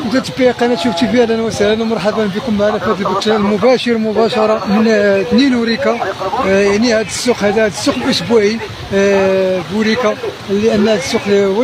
متابعي قناة شفتي فيها اهلا وسهلا ومرحبا بكم معنا في هذا البث المباشر مباشره من 2 أوريكا. يعني هذا السوق الاسبوعي بوريكا، لان هذا السوق هو